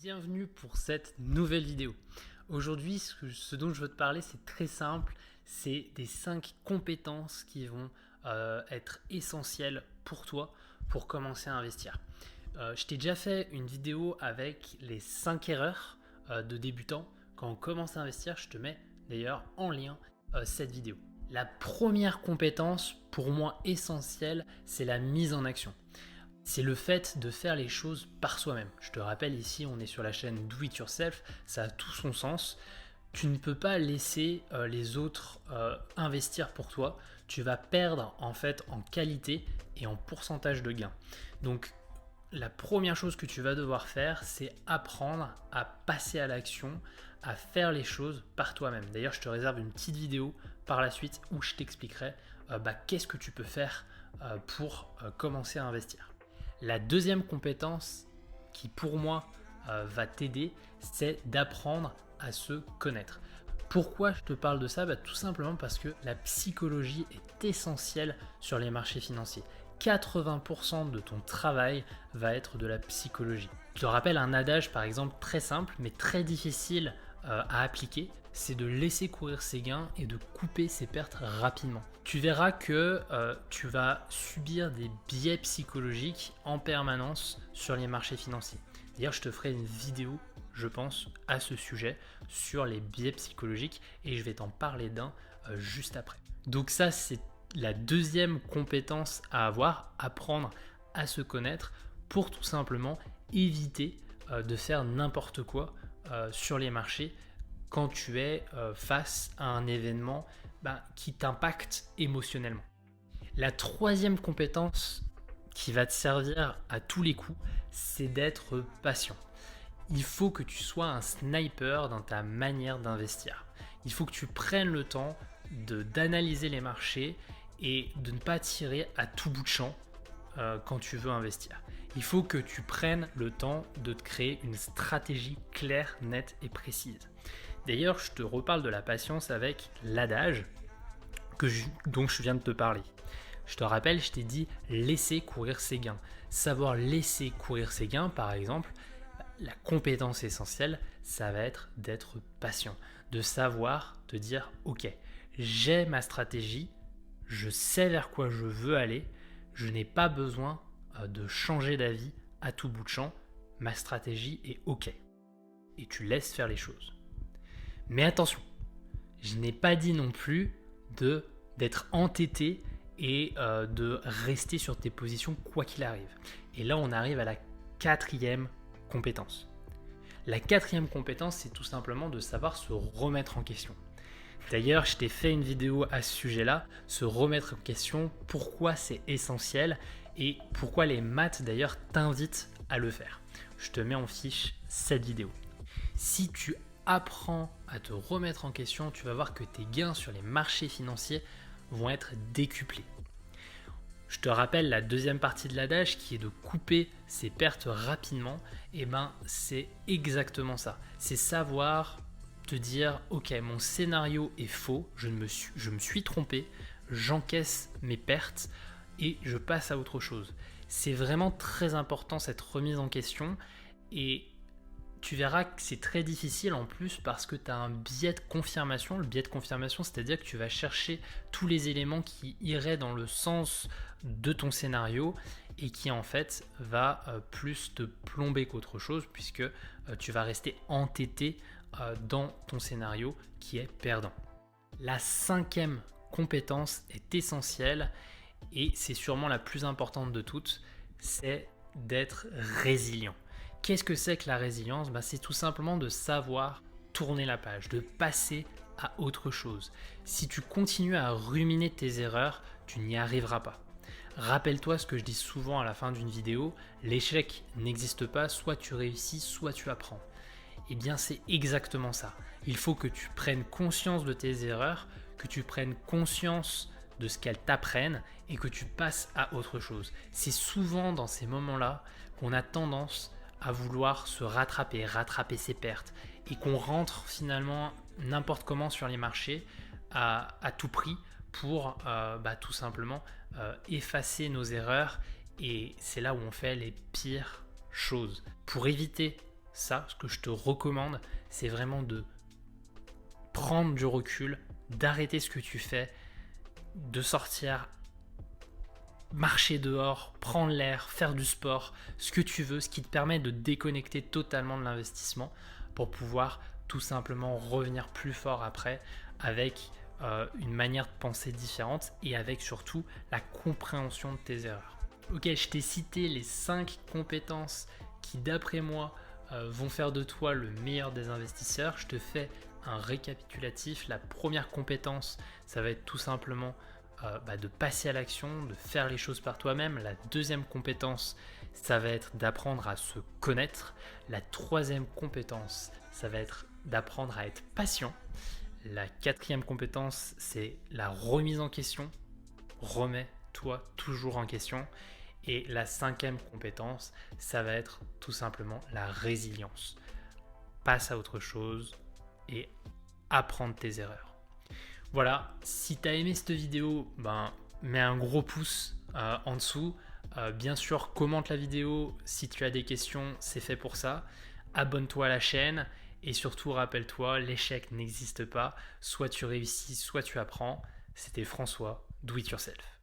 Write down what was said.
Bienvenue pour cette nouvelle vidéo. Aujourd'hui, ce dont je veux te parler, c'est très simple. C'est des 5 compétences qui vont être essentielles pour toi pour commencer à investir. Je t'ai déjà fait une vidéo avec les 5 erreurs de débutants. Quand on commence à investir, je te mets d'ailleurs en lien cette vidéo. La première compétence, pour moi essentielle, c'est la mise en action. C'est le fait de faire les choses par soi-même. Je te rappelle ici, on est sur la chaîne Do It Yourself, ça a tout son sens. Tu ne peux pas laisser les autres investir pour toi. Tu vas perdre en fait en qualité et en pourcentage de gain. Donc la première chose que tu vas devoir faire, c'est apprendre à passer à l'action, à faire les choses par toi-même. D'ailleurs, je te réserve une petite vidéo par la suite où je t'expliquerai qu'est-ce que tu peux faire pour commencer à investir. La deuxième compétence qui pour moi va t'aider, c'est d'apprendre à se connaître. Pourquoi je te parle de ça? Tout simplement parce que la psychologie est essentielle sur les marchés financiers. 80% de ton travail va être de la psychologie. Je te rappelle un adage par exemple très simple mais très difficile à appliquer, c'est de laisser courir ses gains et de couper ses pertes rapidement. Tu verras que tu vas subir des biais psychologiques en permanence sur les marchés financiers. D'ailleurs, je te ferai une vidéo, je pense, à ce sujet sur les biais psychologiques et je vais t'en parler d'un juste après. Donc ça, c'est la deuxième compétence à avoir, apprendre à se connaître pour tout simplement éviter de faire n'importe quoi sur les marchés quand tu es face à un événement qui t'impacte émotionnellement. La troisième compétence qui va te servir à tous les coups, c'est d'être patient. Il faut que tu sois un sniper dans ta manière d'investir. Il faut que tu prennes le temps d'analyser les marchés et de ne pas tirer à tout bout de champ quand tu veux investir. Il faut que tu prennes le temps de te créer une stratégie claire, nette et précise. D'ailleurs, je te reparle de la patience avec l'adage dont je viens de te parler. Je te rappelle, je t'ai dit laisser courir ses gains. Savoir laisser courir ses gains, par exemple, la compétence essentielle, ça va être d'être patient, de savoir te dire ok, j'ai ma stratégie, je sais vers quoi je veux aller, je n'ai pas besoin de changer d'avis à tout bout de champ, ma stratégie est ok. Et tu laisses faire les choses. Mais attention, je n'ai pas dit non plus d'être entêté et de rester sur tes positions quoi qu'il arrive. Et là, on arrive à la quatrième compétence. La quatrième compétence, c'est tout simplement de savoir se remettre en question. D'ailleurs, je t'ai fait une vidéo à ce sujet-là, se remettre en question, pourquoi c'est essentiel et pourquoi les maths d'ailleurs t'invitent à le faire. Je te mets en fiche cette vidéo. Si tu apprends à te remettre en question, tu vas voir que tes gains sur les marchés financiers vont être décuplés. Je te rappelle la deuxième partie de l'adage qui est de couper ses pertes rapidement. C'est exactement ça. C'est savoir te dire ok, mon scénario est faux, je me suis trompé, j'encaisse mes pertes et je passe à autre chose. C'est vraiment très important cette remise en question et tu verras que c'est très difficile en plus parce que tu as un biais de confirmation. Le biais de confirmation, c'est-à-dire que tu vas chercher tous les éléments qui iraient dans le sens de ton scénario et qui en fait va plus te plomber qu'autre chose puisque tu vas rester entêté dans ton scénario qui est perdant. La cinquième compétence est essentielle et c'est sûrement la plus importante de toutes, c'est d'être résilient. Qu'est-ce que c'est que la résilience? C'est tout simplement de savoir tourner la page, de passer à autre chose. Si tu continues à ruminer tes erreurs, tu n'y arriveras pas. Rappelle-toi ce que je dis souvent à la fin d'une vidéo, l'échec n'existe pas, soit tu réussis, soit tu apprends. C'est exactement ça. Il faut que tu prennes conscience de tes erreurs, que tu prennes conscience de ce qu'elles t'apprennent et que tu passes à autre chose. C'est souvent dans ces moments-là qu'on a tendance à vouloir se rattraper ses pertes et qu'on rentre finalement n'importe comment sur les marchés à tout prix pour tout simplement effacer nos erreurs et c'est là où on fait les pires choses. Pour éviter ça, ce que je te recommande, c'est vraiment de prendre du recul, d'arrêter ce que tu fais, de sortir, marcher dehors, prendre l'air, faire du sport, ce que tu veux, ce qui te permet de déconnecter totalement de l'investissement pour pouvoir tout simplement revenir plus fort après avec une manière de penser différente et avec surtout la compréhension de tes erreurs. Ok, je t'ai cité les 5 compétences qui d'après moi vont faire de toi le meilleur des investisseurs. Je te fais un récapitulatif. La première compétence, ça va être tout simplement de passer à l'action, de faire les choses par toi-même. La deuxième compétence, ça va être d'apprendre à se connaître. La troisième compétence, ça va être d'apprendre à être patient. La quatrième compétence, c'est la remise en question. Remets-toi toujours en question. Et la cinquième compétence, ça va être tout simplement la résilience. Passe à autre chose et apprends de tes erreurs. Voilà, si tu as aimé cette vidéo, mets un gros pouce en dessous. Bien sûr, commente la vidéo. Si tu as des questions, c'est fait pour ça. Abonne-toi à la chaîne. Et surtout, rappelle-toi, l'échec n'existe pas. Soit tu réussis, soit tu apprends. C'était François, Do It Yourself.